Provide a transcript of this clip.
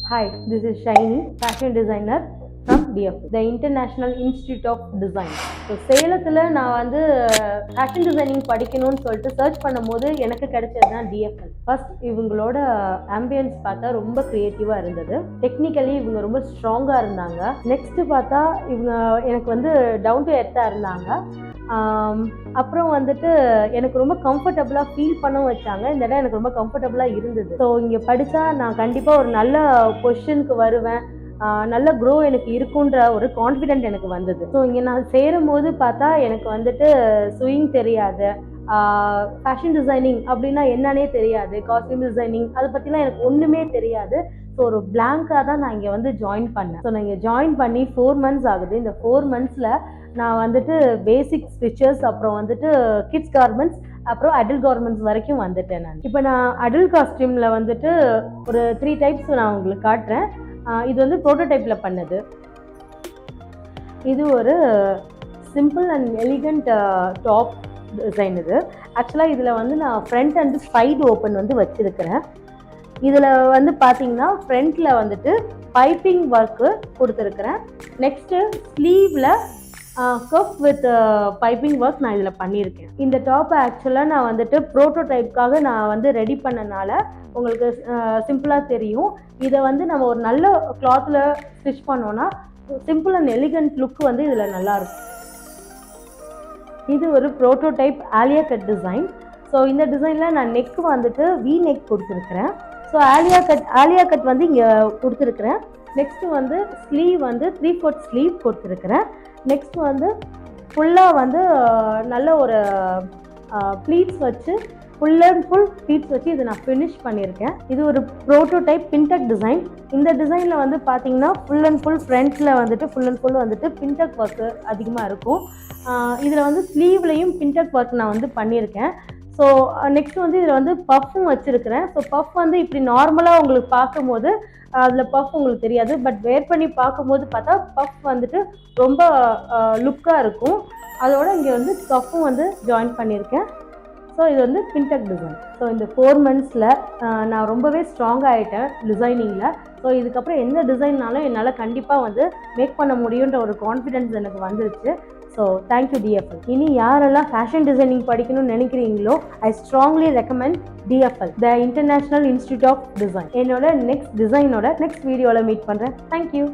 Hi, this is Shiny, fashion designer from DFL, the International Institute of Design. So சேலத்தில் நான் வந்து fashion designing படிக்கணும்னு சொல்லிட்டு search பண்ணும்போது எனக்கு கிடைச்சது தான் டிஎஃப்எல். ஃபர்ஸ்ட் இவங்களோட ஆம்பியன்ஸ் பார்த்தா ரொம்ப க்ரியேட்டிவாக இருந்தது. டெக்னிக்கலி இவங்க ரொம்ப ஸ்ட்ராங்காக இருந்தாங்க. நெக்ஸ்ட்டு பார்த்தா இவங்க எனக்கு வந்து டவுன் டு எர்த்தாக இருந்தாங்க. அப்புறம் வந்துட்டு எனக்கு ரொம்ப கம்ஃபர்டபுளாக ஃபீல் பண்ண வச்சாங்க. இந்த இடம் எனக்கு ரொம்ப கம்ஃபர்டபுளாக இருந்தது. ஸோ இங்கே படித்தா நான் கண்டிப்பாக ஒரு நல்ல பொசிஷனுக்கு வருவேன், நல்ல க்ரோ எனக்கு இருக்குன்ற ஒரு கான்ஃபிடென்ட் எனக்கு வந்தது. ஸோ இங்கே நான் சேரும் போது பார்த்தா எனக்கு வந்துட்டு ஸ்விங் தெரியாது, ஃபேஷன் டிசைனிங் அப்படின்னா என்னன்னே தெரியாது, காஸ்டியூம் டிசைனிங் அதை பற்றிலாம் எனக்கு ஒன்றுமே தெரியாது. ஸோ ஒரு பிளாங்காக தான் நான் இங்கே வந்து ஜாயின் பண்ணேன். ஸோ நான் இங்கே ஜாயின் பண்ணி 4 months ஆகுது. இந்த 4 monthsல நான் வந்துட்டு பேசிக் ஸ்டிச்சஸ், அப்புறம் வந்துட்டு கிட்ஸ் கார்மெண்ட்ஸ், அப்புறம் அடல்ட் கார்மெண்ட்ஸ் வரைக்கும் வந்துட்டேன் நான். இப்போ நான் அடல்ட் காஸ்டியூமில் வந்துட்டு ஒரு 3 types நான் உங்களுக்கு காட்டுறேன். இது வந்து ப்ரோட்டோடைப்பில் பண்ணது. இது ஒரு simple and elegant top design. இது ஆக்சுவலாக இதில் வந்து நான் ஃப்ரண்ட் அண்ட் சைடு ஓப்பன் வந்து வச்சுருக்கிறேன். இதில் வந்து பார்த்தீங்கன்னா ஃப்ரண்ட்டில் வந்துட்டு பைப்பிங் ஒர்க்கு கொடுத்துருக்குறேன். நெக்ஸ்ட்டு ஸ்லீவில் கப் வித் பைப்பிங் ஒர்க் நான் இதில் பண்ணியிருக்கேன். இந்த டாப்பை ஆக்சுவலாக நான் வந்துட்டு ப்ரோட்டோடைப்புக்காக நான் வந்து ரெடி பண்ணனால உங்களுக்கு சிம்பிளாக தெரியும். இதை வந்து நம்ம ஒரு நல்ல கிளாத்தில் ஸ்டிச் பண்ணோன்னா சிம்பிள் அண்ட் எலிகண்ட் லுக் வந்து இதில் நல்லாயிருக்கும். இது ஒரு prototype Alia cut design. So இந்த டிசைனில் நான் நெக் வந்துட்டு வி நெக் கொடுத்துருக்குறேன். ஸோ ஆலியா கட் வந்து இங்கே கொடுத்துருக்குறேன். நெக்ஸ்ட்டு வந்து ஸ்லீவ் வந்து 3/4 ஸ்லீவ் கொடுத்துருக்குறேன். நெக்ஸ்ட் வந்து ஃபுல்லாக வந்து நல்ல ஒரு ப்ளீட்ஸ் வச்சு ஃபுல் அண்ட் ஃபுல் ப்ளீட்ஸ் வச்சு இதை நான் ஃபினிஷ் பண்ணியிருக்கேன். இது ஒரு ப்ரோட்டோடைப் பின்டெக் டிசைன். இந்த டிசைனில் வந்து பார்த்தீங்கன்னா ஃபுல் அண்ட் ஃபுல் ஃப்ரண்ட்டில் வந்துட்டு ஃபுல் அண்ட் ஃபுல் வந்துட்டு பின்டெக் ஒர்க்கு அதிகமாக இருக்கும். இதில் வந்து ஸ்லீவ்லேயும் பின்டெக் ஒர்க் நான் வந்து பண்ணியிருக்கேன். ஸோ நெக்ஸ்ட் வந்து இதில் வந்து பஃப்பும் வச்சுருக்கிறேன். ஸோ பஃப் வந்து இப்படி நார்மலாக உங்களுக்கு பார்க்கும்போது அதில் பஃப் உங்களுக்கு தெரியாது, பட் வேர் பண்ணி பார்க்கும்போது பார்த்தா பஃப் வந்துட்டு ரொம்ப லுக்காக இருக்கும். அதோட இங்கே வந்து பஃப்பும் வந்து ஜாயின் பண்ணியிருக்கேன். ஸோ இது வந்து பின்டெக் டிசைன். ஸோ இந்த 4 monthsல நான் ரொம்பவே ஸ்ட்ராங் ஆகிட்டேன் டிசைனிங்கில். ஸோ இதுக்கப்புறம் எந்த டிசைன்னாலும் என்னால் கண்டிப்பாக வந்து மேக் பண்ண முடியுன்ற ஒரு கான்ஃபிடென்ஸ் எனக்கு வந்துருச்சு. So thank you DFL. இனி யாரெல்லாம் ஃபேஷன் டிசைனிங் படிக்கணும்னு நினைக்கிறீங்களோ I strongly recommend DFL, the international institute of design. என்னோட நெக்ஸ்ட் டிசைனோட நெக்ஸ்ட் வீடியோவில் மீட் பண்ணுறேன். தேங்க்யூ.